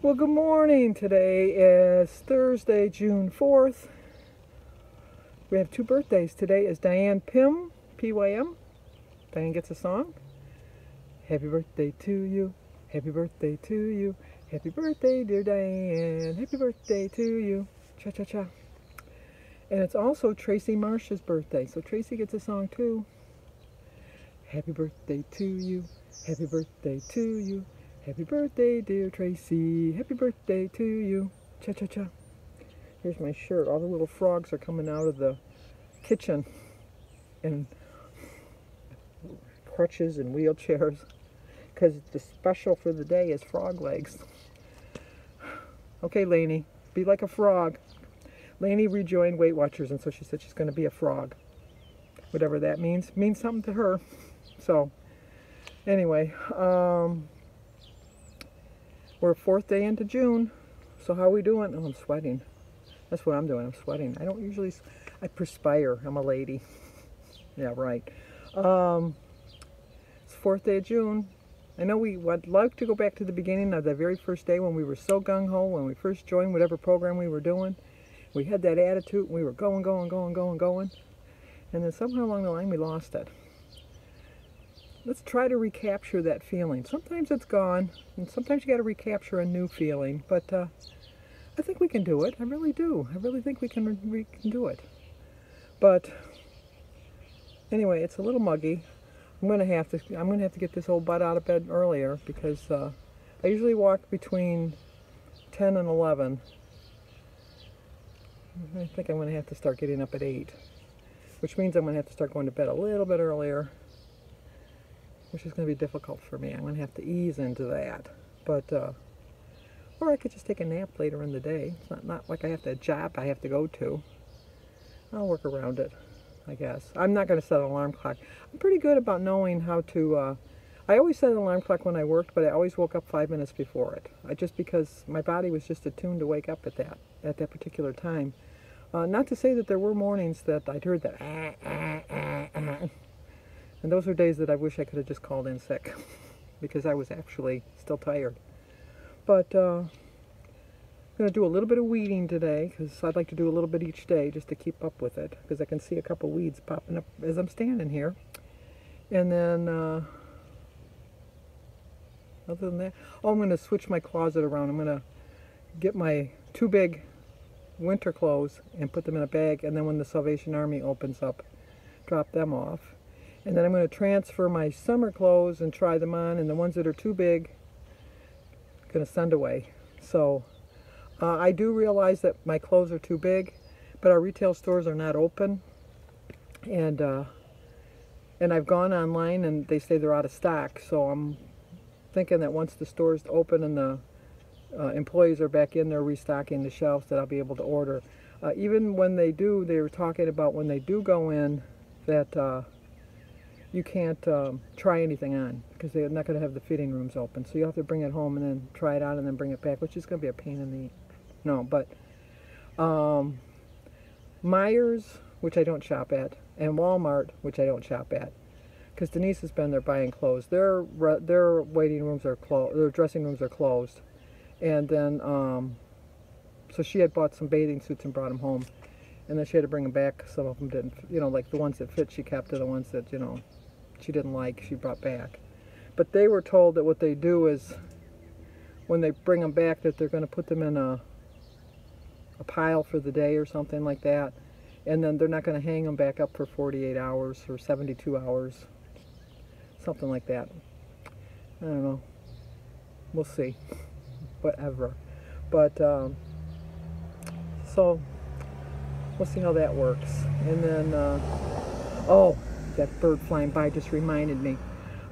Well, good morning. Today is Thursday, June 4th. We have two birthdays. Today is Diane Pym, P-Y-M. Diane gets a song. Happy birthday to you. Happy birthday to you. Happy birthday, dear Diane. Happy birthday to you. Cha-cha-cha. And it's also Tracy Marsh's birthday, so Tracy gets a song too. Happy birthday to you. Happy birthday to you. Happy birthday, dear Tracy. Happy birthday to you. Cha-cha-cha. Here's my shirt. All the little frogs are coming out of the kitchen in crutches and wheelchairs because the special for the day is frog legs. Okay, Lainey, be like a frog. Lainey rejoined Weight Watchers, and so she said she's going to be a frog. Whatever that means something to her. So, anyway, we're 4th day into June. So how are we doing? Oh, I'm sweating. That's what I'm doing. I'm sweating. I don't usually, I perspire. I'm a lady. Yeah, right. It's 4th day of June. I know we would like to go back to the beginning of the very first day when we were so gung-ho, when we first joined whatever program we were doing. We had that attitude. We were going. And then somehow along the line we lost it. Let's try to recapture that feeling. Sometimes it's gone, and sometimes you got to recapture a new feeling. But I think we can do it. I really do. I really think we can do it. But anyway, it's a little muggy. I'm gonna have to get this old butt out of bed earlier because I usually walk between 10 and 11. I think I'm gonna have to start getting up at 8, which means I'm gonna have to start going to bed a little bit earlier, which is going to be difficult for me. I'm going to have to ease into that. But, or I could just take a nap later in the day. It's not like I have a job I have to go to. I'll work around it, I guess. I'm not going to set an alarm clock. I'm pretty good about knowing how to, I always set an alarm clock when I worked, but I always woke up 5 minutes before it. Just because my body was just attuned to wake up at that particular time. Not to say that there were mornings that I'd heard that, and those are days that I wish I could have just called in sick because I was actually still tired. But I'm going to do a little bit of weeding today because I'd like to do a little bit each day just to keep up with it because I can see a couple weeds popping up as I'm standing here. And then, other than that, I'm going to switch my closet around. I'm going to get my 2 big winter clothes and put them in a bag, and then when the Salvation Army opens up, drop them off. And then I'm going to transfer my summer clothes and try them on, and the ones that are too big, I'm going to send away. So I do realize that my clothes are too big, but our retail stores are not open, and I've gone online and they say they're out of stock. So I'm thinking that once the stores open and the employees are back in there restocking the shelves, that I'll be able to order. Even when they do, they were talking about when they do go in that you can't try anything on because they're not going to have the fitting rooms open. So you'll have to bring it home and then try it on and then bring it back, which is going to be a pain in the... No, but Myers, which I don't shop at, and Walmart, which I don't shop at, because Denise has been there buying clothes. Their waiting rooms are closed. Their dressing rooms are closed. And then, so she had bought some bathing suits and brought them home. And then she had to bring them back. Some of them didn't, like the ones that fit she kept, and the ones that, she didn't like, she brought back. But they were told that what they do is, when they bring them back, that they're going to put them in a pile for the day or something like that. And then they're not going to hang them back up for 48 hours or 72 hours. Something like that. I don't know. We'll see. Whatever. But, so, we'll see how that works. And then, oh, that bird flying by just reminded me.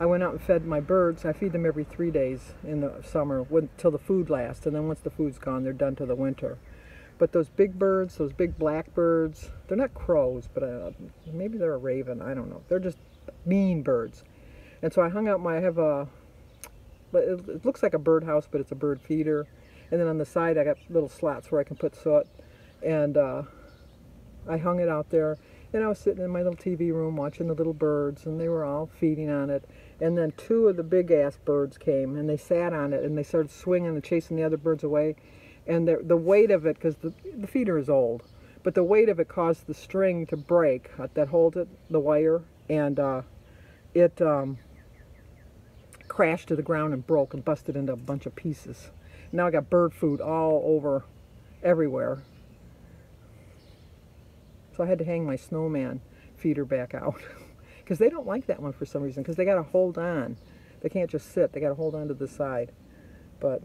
I went out and fed my birds. I feed them every 3 days in the summer till the food lasts. And then once the food's gone, they're done till the winter. But those big birds, those big black birds, they're not crows, but maybe they're a raven. I don't know. They're just mean birds. And so I hung out I have a, it looks like a birdhouse, but it's a bird feeder. And then on the side, I got little slots where I can put soot. And I hung it out there. And I was sitting in my little TV room watching the little birds, and they were all feeding on it. And then two of the big-ass birds came, and they sat on it, and they started swinging and chasing the other birds away. And the weight of it, because the feeder is old, but the weight of it caused the string to break that holds it, the wire, and it crashed to the ground and broke and busted into a bunch of pieces. Now I got bird food all over everywhere. So I had to hang my snowman feeder back out because they don't like that one for some reason, because they got to hold on. They can't just sit. They got to hold on to the side. But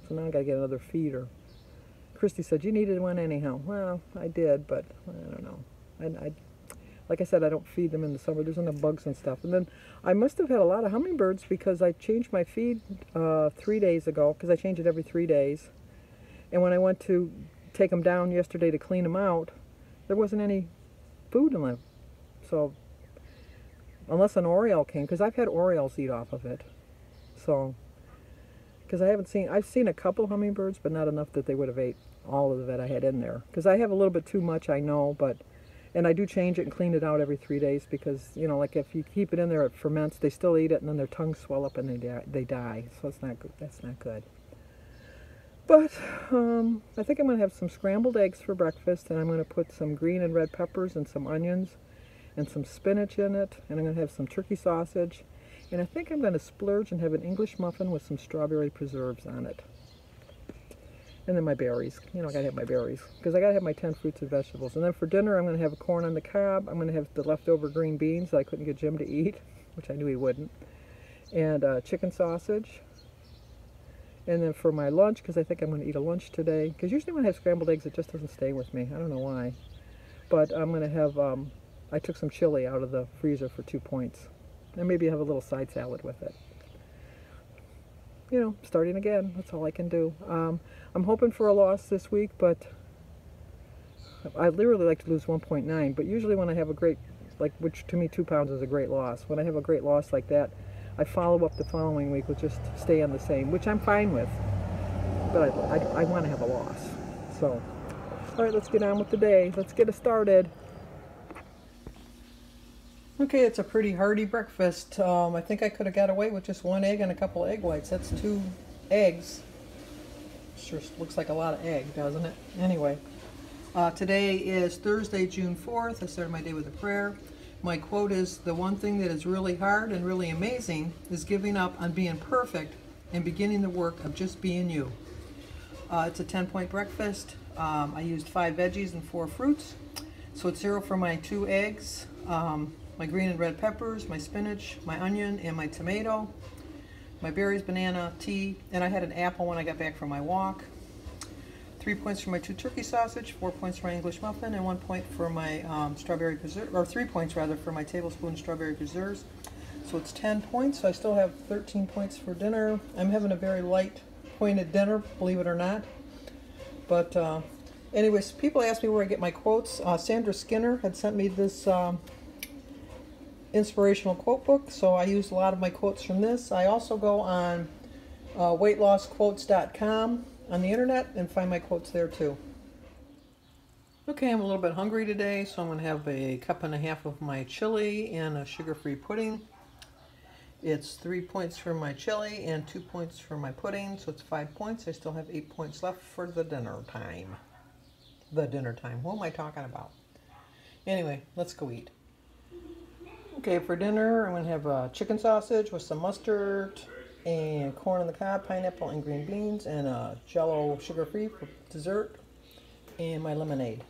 so now I got to get another feeder. Christy said, you needed one anyhow. Well, I did, but I don't know. I like I said, I don't feed them in the summer. There's enough bugs and stuff. And then I must have had a lot of hummingbirds because I changed my feed 3 days ago, because I change it every 3 days. And when I went to take them down yesterday to clean them out, there wasn't any food in them. So, unless an oriole came, because I've had orioles eat off of it. So, because I've seen a couple hummingbirds, but not enough that they would have ate all of it I had in there. Because I have a little bit too much, I know, and I do change it and clean it out every 3 days because, you know, like if you keep it in there, it ferments, they still eat it, and then their tongues swell up and they die. So it's not good. That's not good. But I think I'm going to have some scrambled eggs for breakfast, and I'm going to put some green and red peppers and some onions and some spinach in it, and I'm going to have some turkey sausage, and I think I'm going to splurge and have an English muffin with some strawberry preserves on it. And then my berries. You know, I got to have my berries because I got to have my 10 fruits and vegetables. And then for dinner, I'm going to have a corn on the cob. I'm going to have the leftover green beans that I couldn't get Jim to eat, which I knew he wouldn't, and chicken sausage. And then for my lunch, because I think I'm going to eat a lunch today, because usually when I have scrambled eggs, it just doesn't stay with me. I don't know why. But I'm going to have, I took some chili out of the freezer for 2 points. And maybe have a little side salad with it. You know, starting again. That's all I can do. I'm hoping for a loss this week, but I'd really like to lose 1.9. But usually when I have a great, like, which to me 2 pounds is a great loss. When I have a great loss like that, I follow up the following week with just stay on the same, which I'm fine with. But I want to have a loss. So, all right, let's get on with the day. Let's get it started. Okay, it's a pretty hearty breakfast. I think I could have got away with just 1 egg and a couple egg whites. That's 2 eggs. Sure looks like a lot of egg, doesn't it? Anyway, today is Thursday, June 4th. I started my day with a prayer. My quote is, the one thing that is really hard and really amazing is giving up on being perfect and beginning the work of just being you. It's a 10-point breakfast. I used 5 veggies and 4 fruits. So it's 0 for my 2 eggs, my green and red peppers, my spinach, my onion, and my tomato, my berries, banana, tea, and I had an apple when I got back from my walk. 3 points for my 2 turkey sausage, 4 points for my English muffin, and 1 point for my strawberry preserve, or 3 points rather for my tablespoon strawberry preserves. So it's 10 points. So I still have 13 points for dinner. I'm having a very light pointed dinner, believe it or not. But anyways, people ask me where I get my quotes. Sandra Skinner had sent me this inspirational quote book, so I used a lot of my quotes from this. I also go on weightlossquotes.com on the internet and find my quotes there too. Okay, I'm a little bit hungry today, so I'm going to have a 1.5 cups of my chili and a sugar-free pudding. It's 3 points for my chili and 2 points for my pudding, so it's 5 points. I still have 8 points left for the dinner time. The dinner time. What am I talking about? Anyway, let's go eat. Okay, for dinner, I'm going to have chicken sausage with some mustard and corn on the cob, pineapple, and green beans, and a Jell-O sugar-free for dessert, and my lemonade.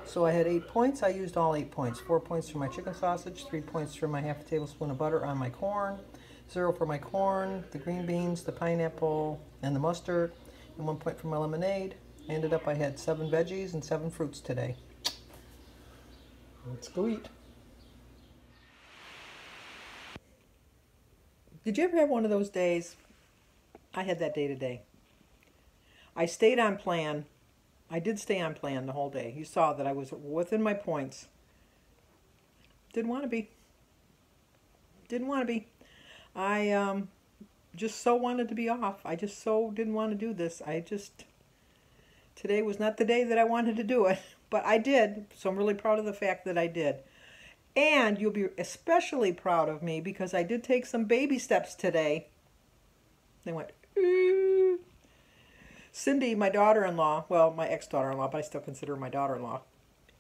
So I had 8 points. I used all 8 points. 4 points for my chicken sausage, 3 points for my 1/2 tablespoon of butter on my corn, 0 for my corn, the green beans, the pineapple, and the mustard, and 1 point for my lemonade. I ended up, I had 7 veggies and 7 fruits today. Let's go eat. Did you ever have one of those days? I had that day today. I stayed on plan. I did stay on plan the whole day. You saw that I was within my points. Didn't want to be. Didn't want to be. I just so wanted to be off. I just so didn't want to do this. Today was not the day that I wanted to do it. but I did, so I'm really proud of the fact that I did. And you'll be especially proud of me because I did take some baby steps today. They went, "Ooh." Cindy, my daughter-in-law, well, my ex-daughter-in-law, but I still consider her my daughter-in-law.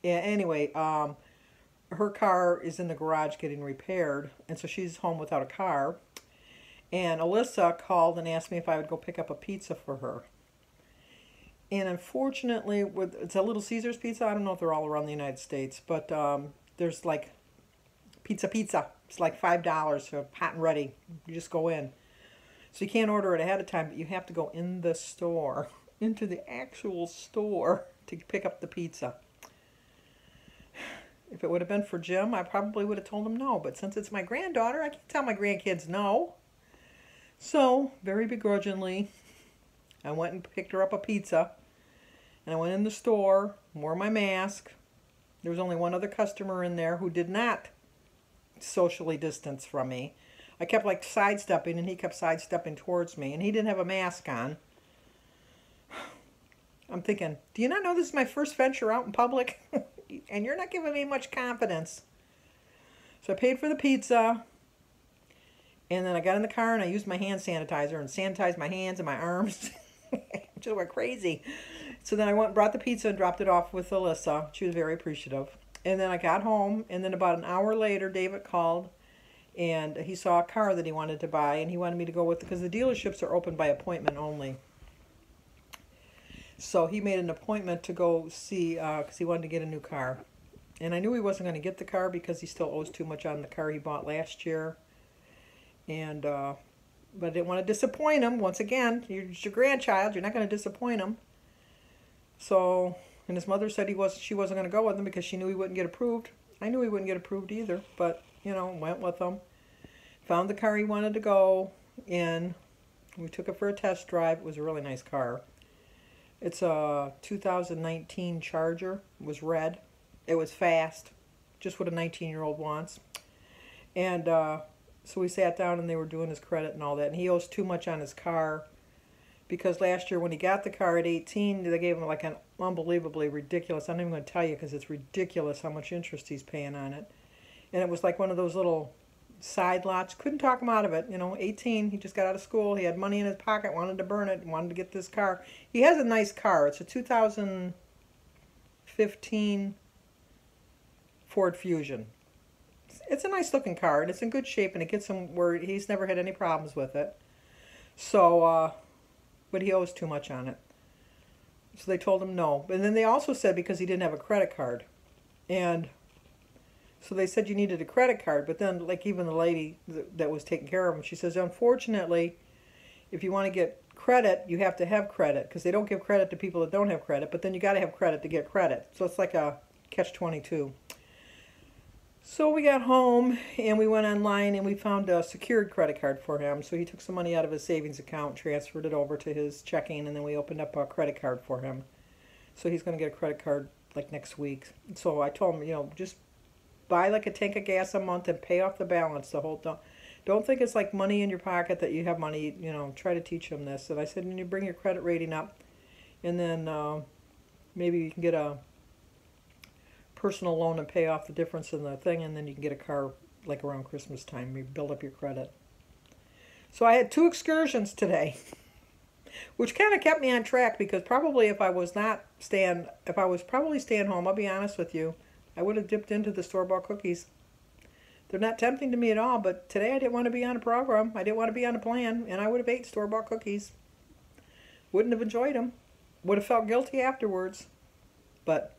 Yeah, anyway, her car is in the garage getting repaired, and so she's home without a car. And Alyssa called and asked me if I would go pick up a pizza for her. And unfortunately, it's a Little Caesars pizza. I don't know if they're all around the United States, but there's like pizza. It's like $5, so hot and ready. You just go in. So you can't order it ahead of time, but you have to go in the store, into the actual store to pick up the pizza. If it would have been for Jim, I probably would have told him no. But since it's my granddaughter, I can't tell my grandkids no. So, very begrudgingly, I went and picked her up a pizza. And I went in the store, wore my mask. There was only one other customer in there who did not socially distance from me. I kept like sidestepping, and he kept sidestepping towards me. And he didn't have a mask on. I'm thinking, do you not know this is my first venture out in public? And you're not giving me much confidence. So I paid for the pizza. And then I got in the car and I used my hand sanitizer and sanitized my hands and my arms. Just went crazy. So then I went and brought the pizza and dropped it off with Alyssa. She was very appreciative. And then I got home, and then about an hour later, David called, and he saw a car that he wanted to buy, and he wanted me to go with it because the dealerships are open by appointment only. So he made an appointment to go see, because he wanted to get a new car. And I knew he wasn't going to get the car because he still owes too much on the car he bought last year. And but I didn't want to disappoint him. Once again, it's your grandchild. You're not going to disappoint him. So, and his mother said she wasn't going to go with him because she knew he wouldn't get approved. I knew he wouldn't get approved either, but, you know, went with him. Found the car he wanted to go in. We took it for a test drive. It was a really nice car. It's a 2019 Charger. It was red. It was fast. Just what a 19-year-old wants. And so we sat down and they were doing his credit and all that. And he owes too much on his car because last year when he got the car at 18, they gave him like an unbelievably ridiculous, I'm not even going to tell you because it's ridiculous how much interest he's paying on it. And it was like one of those little side lots. Couldn't talk him out of it. You know, 18, he just got out of school. He had money in his pocket, wanted to burn it, wanted to get this car. He has a nice car. It's a 2015 Ford Fusion. It's a nice looking car, and it's in good shape, and it gets him where he's never had any problems with it. So, but he owes too much on it. So they told him no. And then they also said because he didn't have a credit card. And so they said you needed a credit card, but then like even the lady that was taking care of him, she says, unfortunately, if you want to get credit, you have to have credit because they don't give credit to people that don't have credit, but then you got to have credit to get credit. So it's like a catch-22. So we got home and we went online and we found a secured credit card for him. So he took some money out of his savings account, transferred it over to his checking, and then we opened up a credit card for him. So he's going to get a credit card like next week. So I told him, you know, just buy like a tank of gas a month and pay off the balance the whole time. Don't think it's like money in your pocket that you have money, you know, try to teach him this. And I said, and you bring your credit rating up and then maybe you can get a personal loan and pay off the difference in the thing, and then you can get a car like around Christmas time. You build up your credit. So I had 2 excursions today, which kind of kept me on track because probably if I was probably staying home, I'll be honest with you, I would have dipped into the store-bought cookies. They're not tempting to me at all, but today I didn't want to be on a program. I didn't want to be on a plan, and I would have ate store-bought cookies. Wouldn't have enjoyed them. Would have felt guilty afterwards, but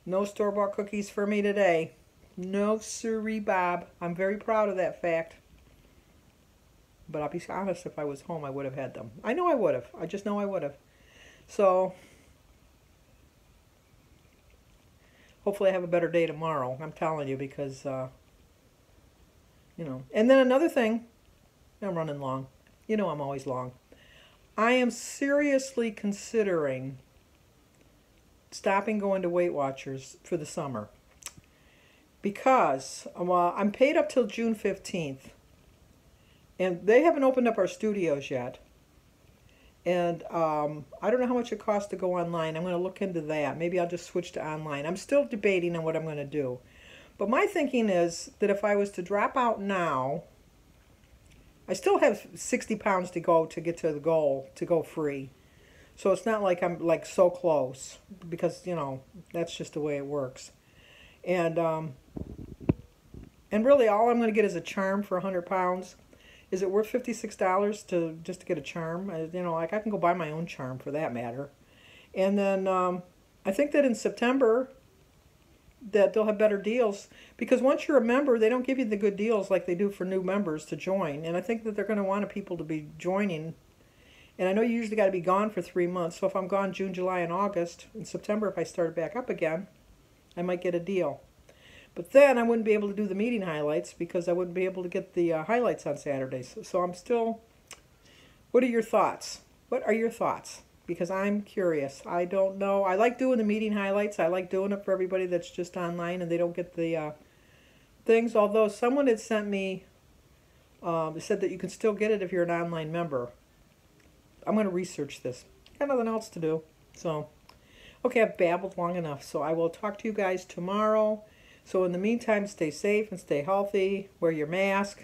no store-bought cookies for me today. No siree, Bob. I'm very proud of that fact. But I'll be honest, if I was home, I would have had them. I know I would have. I just know I would have. So, hopefully I have a better day tomorrow. I'm telling you because, you know. And then another thing. I'm running long. You know I'm always long. I am seriously considering stopping going to Weight Watchers for the summer because I'm paid up till June 15th and they haven't opened up our studios yet, And I don't know how much it costs to go online. I'm going to look into that. Maybe I'll just switch to online. I'm still debating on what I'm going to do. But my thinking is that if I was to drop out now, I still have 60 pounds to go to get to the goal to go free. So it's not like I'm like so close, because you know that's just the way it works. And really all I'm going to get is a charm for 100 pounds. Is it worth $56 to just to get a charm? You know, like I can go buy my own charm for that matter. And then I think that in September that they'll have better deals, because once you're a member, they don't give you the good deals like they do for new members to join. And I think that they're going to want people to be joining. And I know you usually got to be gone for 3 months. So if I'm gone June, July, and August, in September, if I started back up again, I might get a deal. But then I wouldn't be able to do the meeting highlights because I wouldn't be able to get the highlights on Saturdays. So I'm still, what are your thoughts? What are your thoughts? Because I'm curious. I don't know. I like doing the meeting highlights. I like doing it for everybody that's just online and they don't get the things. Although someone had sent me, said that you can still get it if you're an online member. I'm going to research this. Got nothing else to do. So, okay, I've babbled long enough. So I will talk to you guys tomorrow. So in the meantime, stay safe and stay healthy. Wear your mask.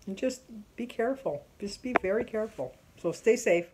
And just be careful. Just be very careful. So stay safe.